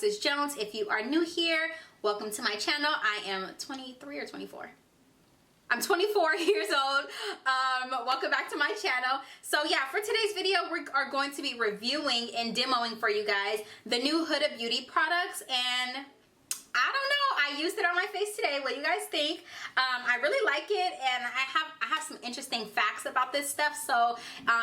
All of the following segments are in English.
Alexis Jones. If you are new here, welcome to my channel. I am 23 or 24. I'm 24 years old. Welcome back to my channel. So yeah, for today's video, we are going to be reviewing and demoing for you guys the new Huda Beauty products, and I don't know, I used it on my face today. What do you guys think? I really like it, and I have some interesting facts about this stuff, so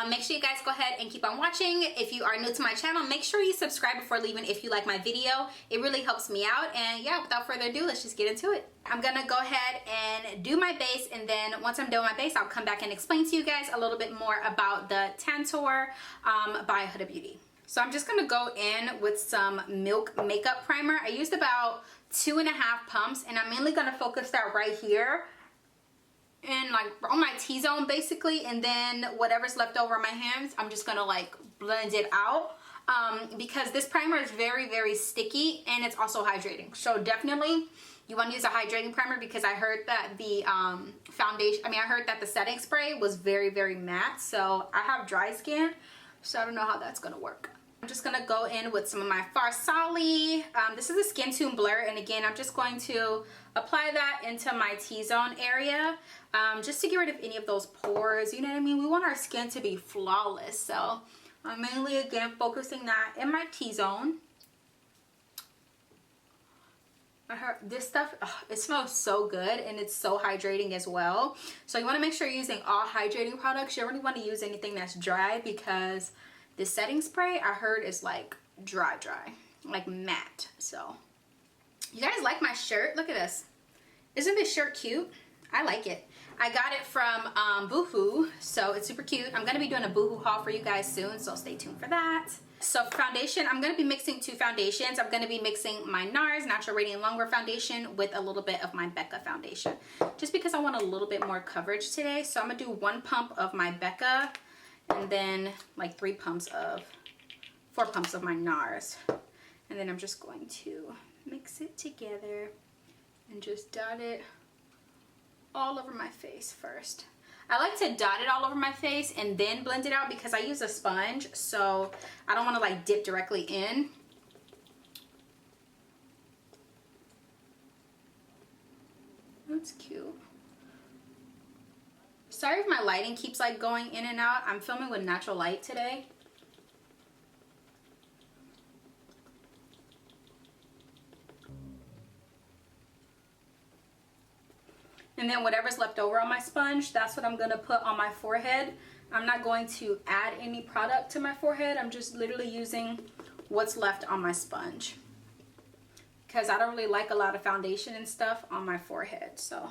make sure you guys go ahead and keep on watching. If you are new to my channel, make sure you subscribe before leaving if you like my video. It really helps me out, and yeah, without further ado, let's just get into it. I'm gonna go ahead and do my base, and then once I'm done with my base, I'll come back and explain to you guys a little bit more about the Tantor by Huda Beauty. So I'm just gonna go in with some Milk Makeup Primer. I used about 2.5 pumps, and I'm mainly gonna focus that right here and like on my T-zone basically, and then whatever's left over on my hands, I'm just gonna like blend it out because this primer is very sticky, and it's also hydrating. So definitely you want to use a hydrating primer, because I heard that the I heard that the setting spray was very matte, so I have dry skin, so I don't know how that's gonna work. I'm just gonna go in with some of my Farsali. This is a Skin Tune Blur, and again, I'm just going to apply that into my T-zone area, just to get rid of any of those pores. You know what I mean? We want our skin to be flawless, so I'm mainly again focusing that in my T-zone. I heard this stuff, it smells so good, and it's so hydrating as well. So you want to make sure you're using all hydrating products. You don't really want to use anything that's dry, because this setting spray I heard is like dry, like matte. So you guys like my shirt? Look at this. Isn't this shirt cute? I like it. I got it from Boohoo, so it's super cute. I'm gonna be doing a Boohoo haul for you guys soon, so stay tuned for that. So foundation, I'm gonna be mixing two foundations. I'm gonna be mixing my NARS Natural Radiant Longwear foundation with a little bit of my Becca foundation, just because I want a little bit more coverage today. So I'm gonna do 1 pump of my Becca, and then like 4 pumps of my NARS, and then I'm just going to mix it together and just dot it all over my face first. I like to dot it all over my face and then blend it out, because I use a sponge, so I don't want to like dip directly in. That's cute. Sorry if my lighting keeps like going in and out. I'm filming with natural light today. And then whatever's left over on my sponge, that's what I'm gonna put on my forehead. I'm not going to add any product to my forehead. I'm just literally using what's left on my sponge, because I don't really like a lot of foundation and stuff on my forehead, so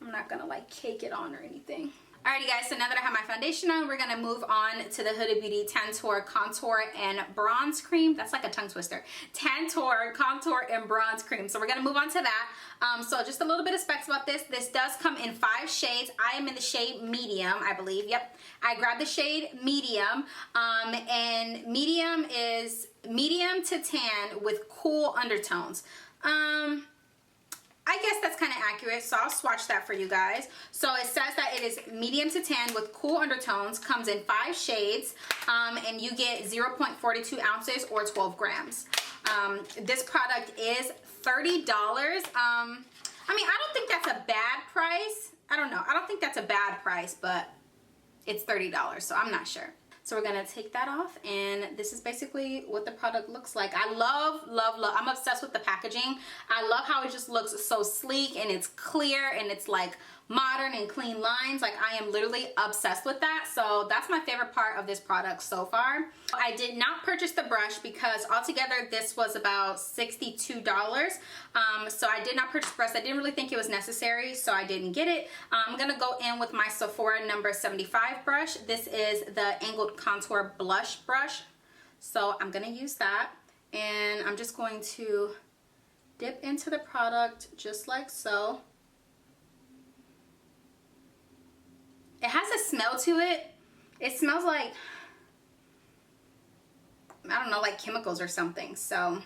I'm not gonna like cake it on or anything. Alrighty guys, so now that I have my foundation on, we're gonna move on to the Huda Beauty Tantor Contour and Bronze Cream. That's like a tongue twister. Tantor Contour and Bronze Cream. So we're gonna move on to that. So just a little bit of specs about this. This does come in 5 shades. I am in the shade medium, I believe. Yep, I grabbed the shade medium, and medium is medium to tan with cool undertones. I guess that's kind of accurate, so I'll swatch that for you guys. So it says that it is medium to tan with cool undertones, comes in 5 shades, and you get 0.42 ounces or 12 grams. This product is $30. I mean, I don't think that's a bad price. I don't know. I don't think that's a bad price, but it's $30, so I'm not sure. So we're gonna take that off, and this is basically what the product looks like. I love, I'm obsessed with the packaging. I love how it just looks so sleek, and it's clear, and it's like modern and clean lines. Like, I am literally obsessed with that. So that's my favorite part of this product so far. I did not purchase the brush, because altogether this was about $62. So I did not purchase the brush. I didn't really think it was necessary, so I didn't get it. I'm gonna go in with my Sephora number 75 brush. This is the Angled Contour Blush brush. So I'm gonna use that, and I'm just going to dip into the product just like so. It has a smell to it. It smells like, I don't know, like chemicals or something. So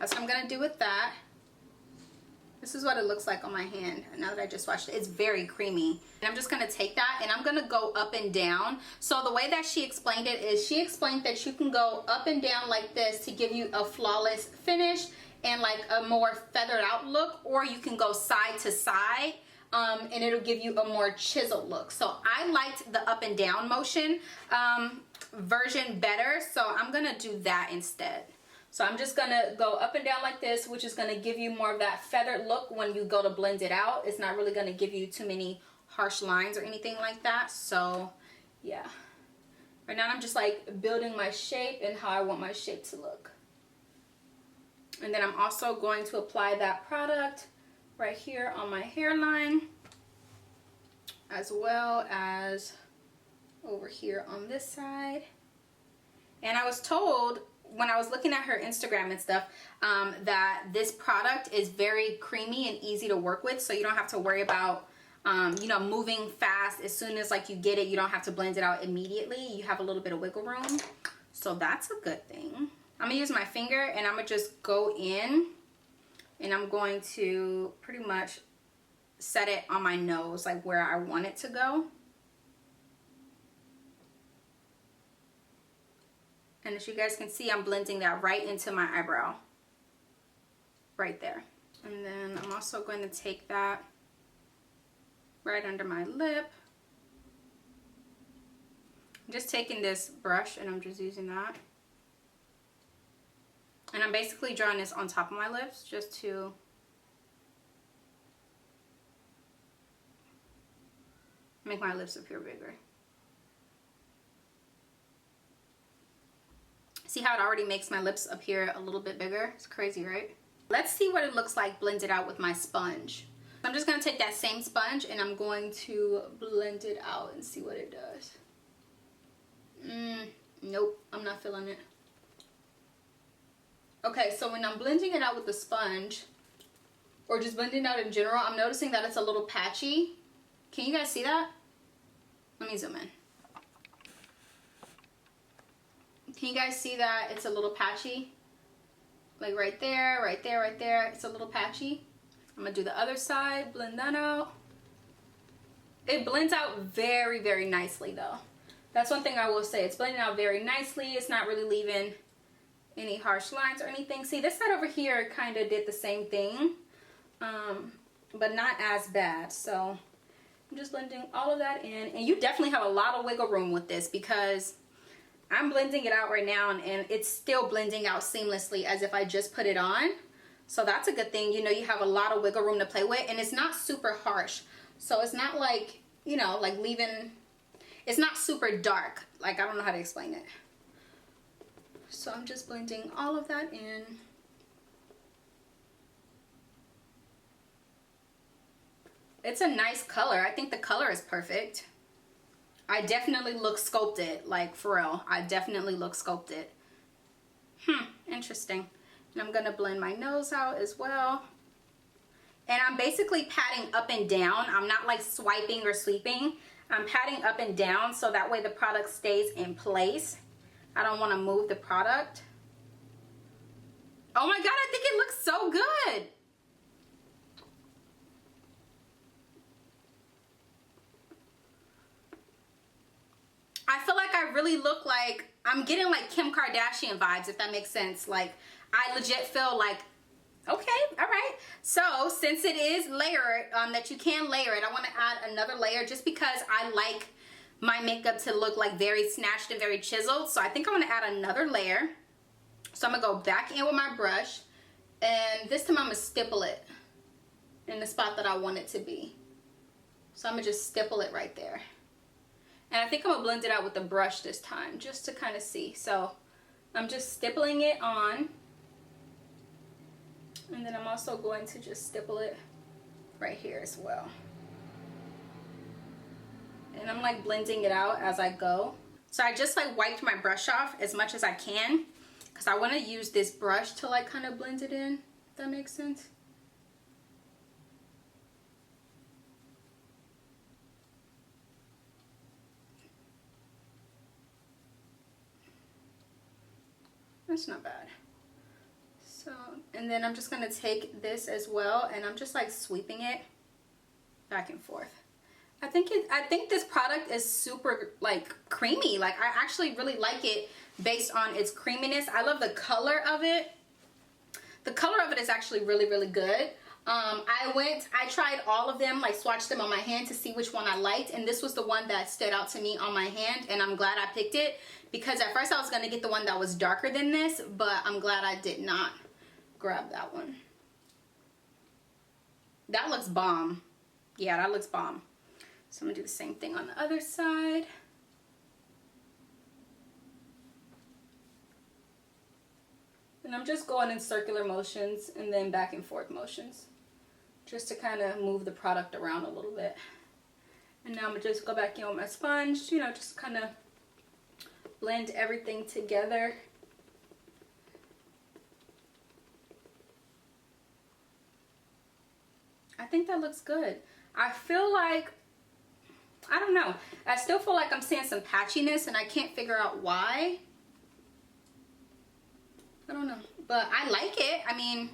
that's what I'm gonna do with that. This is what it looks like on my hand now that I just washed it. It's very creamy. And I'm just gonna take that and I'm gonna go up and down. So the way that she explained it is she explained that you can go up and down like this to give you a flawless finish and like a more feathered out look, or you can go side to side and it'll give you a more chiseled look. So I liked the up and down motion version better, so I'm gonna do that instead. So I'm just gonna go up and down like this, which is gonna give you more of that feathered look when you go to blend it out. It's not really gonna give you too many harsh lines or anything like that. So yeah, right now I'm just like building my shape and how I want my shape to look. And then I'm also going to apply that product right here on my hairline, as well as over here on this side. And I was told when I was looking at her Instagram and stuff that this product is very creamy and easy to work with, so you don't have to worry about you know, moving fast. As soon as like you get it, you don't have to blend it out immediately. You have a little bit of wiggle room, so that's a good thing. I'm gonna use my finger and I'm gonna just go in and I'm going to pretty much set it on my nose, like where I want it to go. And as you guys can see, I'm blending that right into my eyebrow, right there. And then I'm also going to take that right under my lip. I'm just taking this brush and I'm just using that. And I'm basically drawing this on top of my lips just to make my lips appear bigger. See how it already makes my lips appear a little bit bigger? It's crazy, right? Let's see what it looks like blended out with my sponge. I'm just gonna take that same sponge and I'm going to blend it out and see what it does. Nope, I'm not feeling it. Okay, so when I'm blending it out with the sponge, or just blending it out in general, I'm noticing that it's a little patchy. Can you guys see that? Let me zoom in. Can you guys see that it's a little patchy? Like right there, right there, right there. It's a little patchy. I'm gonna do the other side, blend that out. It blends out very, very nicely though. That's one thing I will say. It's blending out very nicely. It's not really leaving any harsh lines or anything. See, this side over here kind of did the same thing, but not as bad. So I'm just blending all of that in. And you definitely have a lot of wiggle room with this because I'm blending it out right now and it's still blending out seamlessly as if I just put it on. So that's a good thing. You know, you have a lot of wiggle room to play with and it's not super harsh. So it's not like, you know, like leaving, it's not super dark. Like, I don't know how to explain it. So I'm just blending all of that in. It's a nice color. I think the color is perfect. I definitely look sculpted, like for real. I definitely look sculpted. Interesting. And I'm gonna blend my nose out as well. And I'm basically patting up and down. I'm not like swiping or sweeping. I'm patting up and down so that way the product stays in place. I don't want to move the product. Oh my god, I think it looks so good. I feel like I really look like, I'm getting like Kim Kardashian vibes, if that makes sense. Like, I legit feel like, okay, all right. So since it is layered, that you can layer it, I want to add another layer just because I like my makeup to look like very snatched and very chiseled. So I think I'm going to add another layer. So I'm going to go back in with my brush, and this time I'm going to stipple it in the spot that I want it to be. So I'm going to just stipple it right there. And I think I'm going to blend it out with the brush this time just to kind of see. So I'm just stippling it on. And then I'm also going to just stipple it right here as well. And I'm like blending it out as I go. So I just like wiped my brush off as much as I can because I want to use this brush to like kind of blend it in, if that makes sense. That's not bad. So, and then I'm just gonna take this as well, and I'm just like sweeping it back and forth. I think this product is super like creamy. Like I actually really like it based on its creaminess. I love the color of it. The color of it is actually really, really good. I tried all of them, like swatched them on my hand to see which one I liked, and this was the one that stood out to me on my hand, and I'm glad I picked it, because at first I was gonna get the one that was darker than this, but I'm glad I did not grab that one. That looks bomb. Yeah, that looks bomb. So I'm gonna do the same thing on the other side. And I'm just going in circular motions and then back and forth motions, just to kind of move the product around a little bit. And now I'm gonna just go back in with my sponge, you know, just kind of blend everything together. I think that looks good. I feel like, I don't know, I still feel like I'm seeing some patchiness and I can't figure out why. I don't know, but I like it. I mean,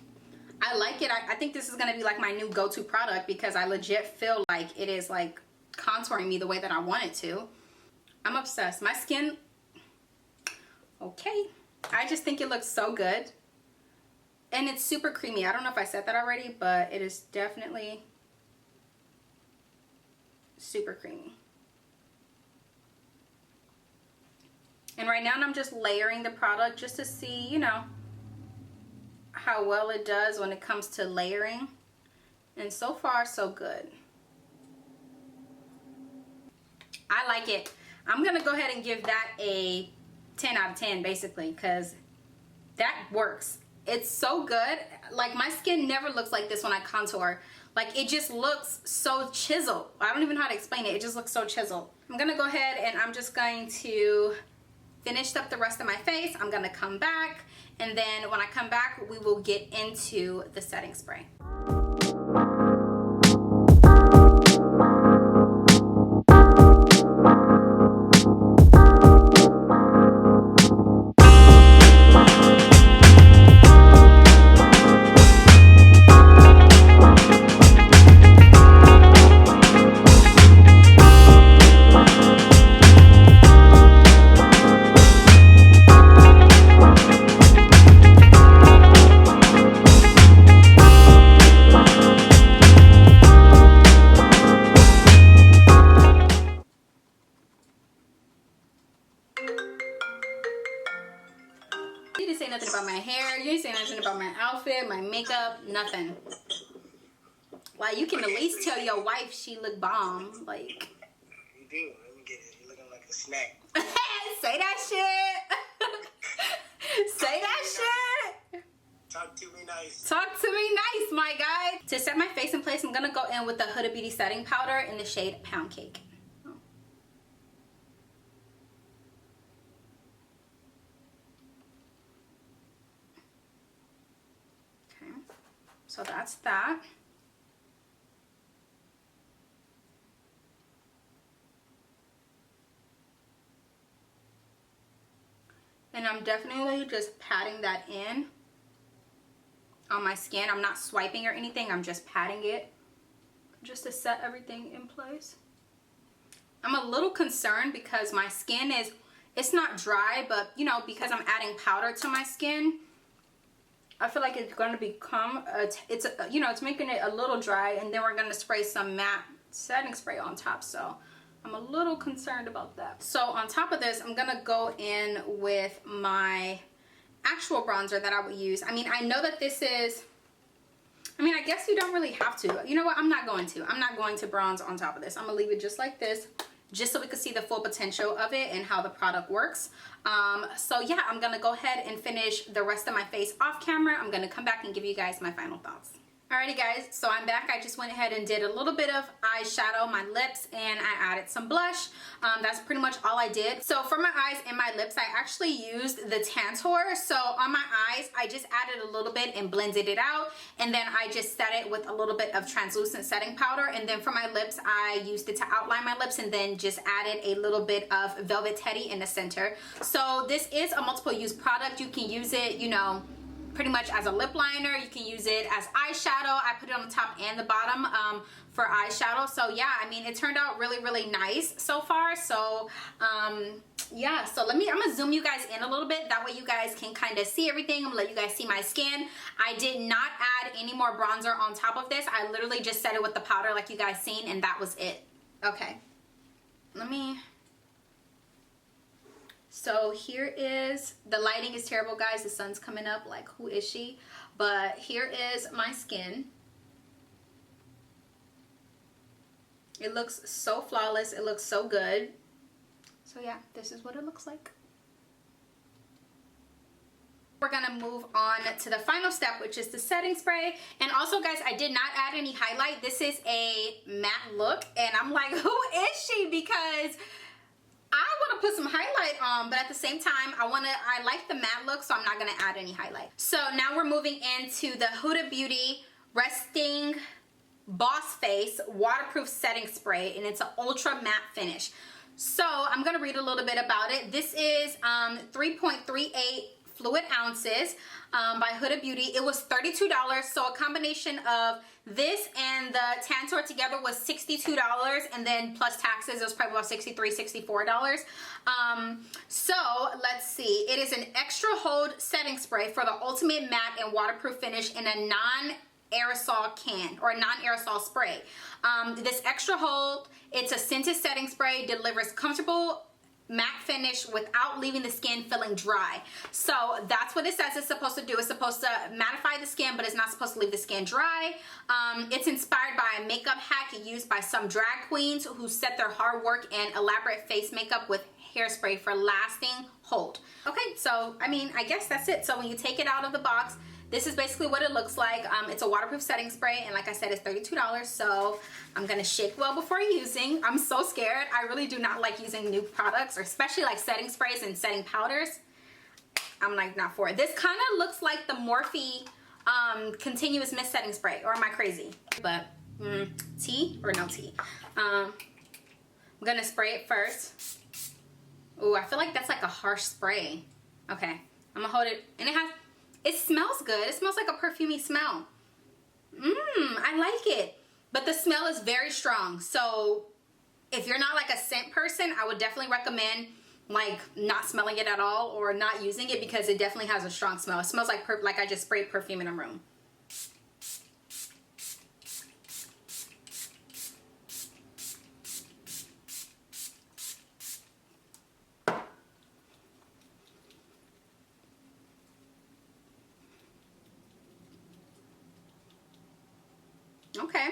I like it. I think this is gonna be like my new go-to product, because I legit feel like it is like contouring me the way that I want it to. I'm obsessed. My skin, okay. I just think it looks so good. And it's super creamy. I don't know if I said that already, but it is definitely super creamy. And right now I'm just layering the product just to see, you know, how well it does when it comes to layering. And so far, so good. I like it. I'm gonna go ahead and give that a 10 out of 10 basically, because that works. It's so good. Like my skin never looks like this when I contour. Like it just looks so chiseled. I don't even know how to explain it. It just looks so chiseled. I'm gonna go ahead and I'm just going to finish up the rest of my face. I'm gonna come back, and then when I come back, we will get into the setting spray. You didn't say nothing about my hair. You didn't say nothing about my outfit, my makeup, nothing. Like, you can at least tell your wife she look bomb. Like, you do. Let me get it. You're looking like a snack. Say that shit. Say that shit. Talk to me nice. Talk to me nice, my guy. To set my face in place, I'm gonna go in with the Huda Beauty setting powder in the shade Pound Cake. So that's that. And I'm definitely just patting that in on my skin. I'm not swiping or anything. I'm just patting it just to set everything in place. I'm a little concerned because my skin is, it's not dry, but you know, because I'm adding powder to my skin, I feel like it's going to become, you know, it's making it a little dry, and then we're going to spray some matte setting spray on top. So I'm a little concerned about that. So on top of this, I'm going to go in with my actual bronzer that I would use. I mean, I know that this is, I mean, I guess you don't really have to. You know what? I'm not going to bronze on top of this. I'm going to leave it just like this, just so we can see the full potential of it and how the product works. So yeah, I'm gonna go ahead and finish the rest of my face off camera. I'm gonna come back and give you guys my final thoughts. Alrighty guys, so I'm back. I just went ahead and did a little bit of eyeshadow, my lips, and I added some blush. That's pretty much all I did. So for my eyes and my lips, I actually used the Tantor. So on my eyes, I just added a little bit and blended it out. And then I just set it with a little bit of translucent setting powder. And then for my lips, I used it to outline my lips and then just added a little bit of Velvet Teddy in the center. So this is a multiple use product. You can use it, you know, pretty much as a lip liner. You can use it as eyeshadow. I put it on the top and the bottom for eyeshadow. So yeah, I mean, it turned out really, really nice so far. So yeah, so I'm gonna zoom you guys in a little bit. That way you guys can kind of see everything. I'm gonna let you guys see my skin. I did not add any more bronzer on top of this. I literally just set it with the powder like you guys seen, and that was it. Okay, so here is, the lighting is terrible, guys. The sun's coming up, like, who is she? But here is my skin. It looks so flawless. It looks so good. So yeah, this is what it looks like. We're gonna move on to the final step, which is the setting spray. And also, guys, I did not add any highlight. This is a matte look, and I'm like, who is she? Because I want to put some highlight on, but at the same time, I like the matte look, so I'm not going to add any highlight. So now we're moving into the Huda Beauty Resting Boss Face Waterproof Setting Spray, and it's an ultra matte finish. So I'm going to read a little bit about it. This is 3.38 fluid ounces by Huda Beauty. It was $32, so a combination of this and the Tantor together was $62, and then plus taxes it was probably about $64. So let's see, it is an extra hold setting spray for the ultimate matte and waterproof finish in a non-aerosol can, or a non-aerosol spray. This extra hold, it's a scented setting spray, delivers comfortable matte finish without leaving the skin feeling dry. So that's what it says it's supposed to do. It's supposed to mattify the skin, but it's not supposed to leave the skin dry. It's inspired by a makeup hack used by some drag queens who set their hard work and elaborate face makeup with hairspray for lasting hold. Okay, so I mean, I guess that's it. So when you take it out of the box, this is basically what it looks like. It's a waterproof setting spray, and like I said, it's $32. So I'm gonna shake well before using. I'm so scared. I really do not like using new products, or especially like setting sprays and setting powders. I'm like not for it. This kind of looks like the Morphe continuous mist setting spray, or am I crazy? But tea or no tea? I'm gonna spray it first. Ooh, I feel like that's like a harsh spray. Okay, I'm gonna hold it, and it smells good. It smells like a perfumey smell. I like it. But the smell is very strong. So if you're not like a scent person, I would definitely recommend like not smelling it at all or not using it, because it definitely has a strong smell. It smells like I just sprayed perfume in a room. Okay.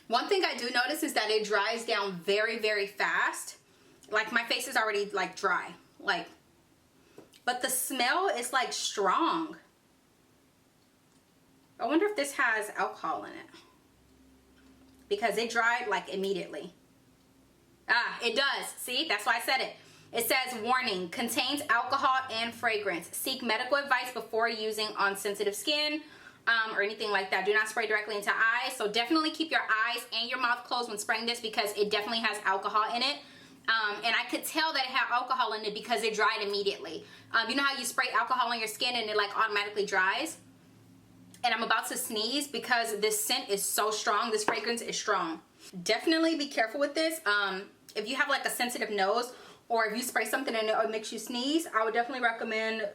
One thing I do notice is that it dries down very, very fast. Like my face is already like dry, but the smell is like strong. I wonder if this has alcohol in it, because it dried like immediately. Ah, it does. See, that's why I said it. It says, warning, contains alcohol and fragrance. Seek medical advice before using on sensitive skin. Or anything like that. Do not spray directly into eyes. So definitely keep your eyes and your mouth closed when spraying this, because it definitely has alcohol in it. And I could tell that it had alcohol in it because it dried immediately. You know how you spray alcohol on your skin and it like automatically dries? And I'm about to sneeze because this scent is so strong. This fragrance is strong. Definitely be careful with this. If you have like a sensitive nose, or if you spray something and it makes you sneeze, I would definitely recommend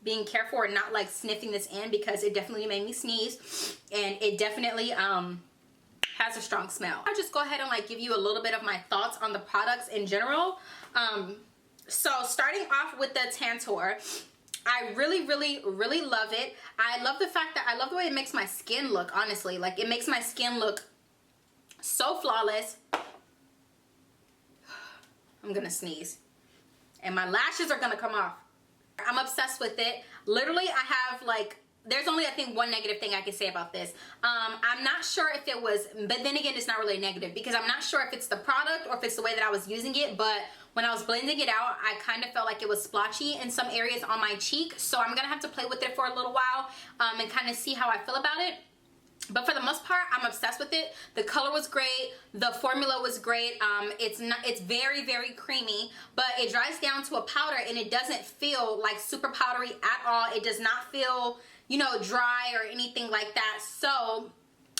being careful or not like sniffing this in, because it definitely made me sneeze, and it definitely has a strong smell. I'll just go ahead and like give you a little bit of my thoughts on the products in general. So starting off with the Tantor, I really, really, really love it. I love the fact that I love the way it makes my skin look, honestly. Like it makes my skin look so flawless. I'm gonna sneeze and my lashes are gonna come off. I'm obsessed with it. Literally, I have like, there's only I think one negative thing I can say about this. I'm not sure if it was, but then again, it's not really a negative, because I'm not sure if it's the product or if it's the way that I was using it, but when I was blending it out, I kind of felt like it was splotchy in some areas on my cheek. So I'm gonna have to play with it for a little while and kind of see how I feel about it. But for the most part, I'm obsessed with it. The color was great. The formula was great. It's very, very creamy, but it dries down to a powder and it doesn't feel like super powdery at all. It does not feel you know, dry or anything like that. So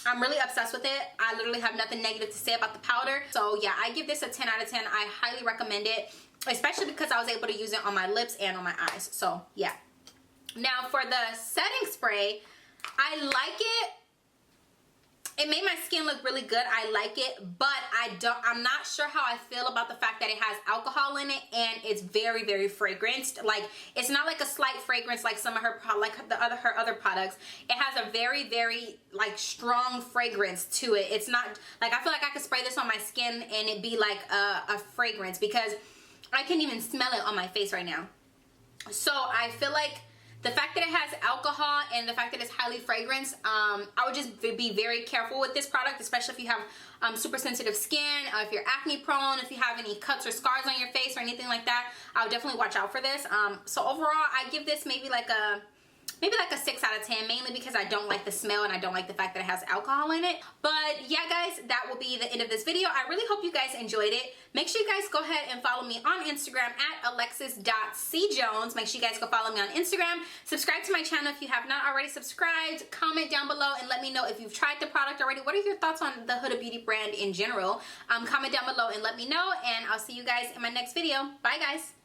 I'm really obsessed with it. I literally have nothing negative to say about the powder. So yeah, I give this a 10 out of 10. I highly recommend it, especially because I was able to use it on my lips and on my eyes. So yeah. Now for the setting spray, I like it. It made my skin look really good. I like it, but I'm not sure how I feel about the fact that it has alcohol in it and it's very, very fragranced. Like, it's not like a slight fragrance like some of her her other products. It has a very, very like strong fragrance to it. It's not like, I feel like I could spray this on my skin and it'd be like a fragrance, because I can't even smell it on my face right now. So I feel like the fact that it has alcohol and the fact that it's highly fragranced, I would just be very careful with this product, especially if you have super sensitive skin, if you're acne prone, if you have any cuts or scars on your face or anything like that. I would definitely watch out for this. So overall, I give this maybe like a 6 out of 10, mainly because I don't like the smell and I don't like the fact that it has alcohol in it. But yeah, guys, that will be the end of this video. I really hope you guys enjoyed it. Make sure you guys go ahead and follow me on Instagram at alexis.cjones. Make sure you guys go follow me on Instagram. Subscribe to my channel if you have not already subscribed. Comment down below and let me know if you've tried the product already. What are your thoughts on the Huda Beauty brand in general? Comment down below and let me know, and I'll see you guys in my next video. Bye, guys.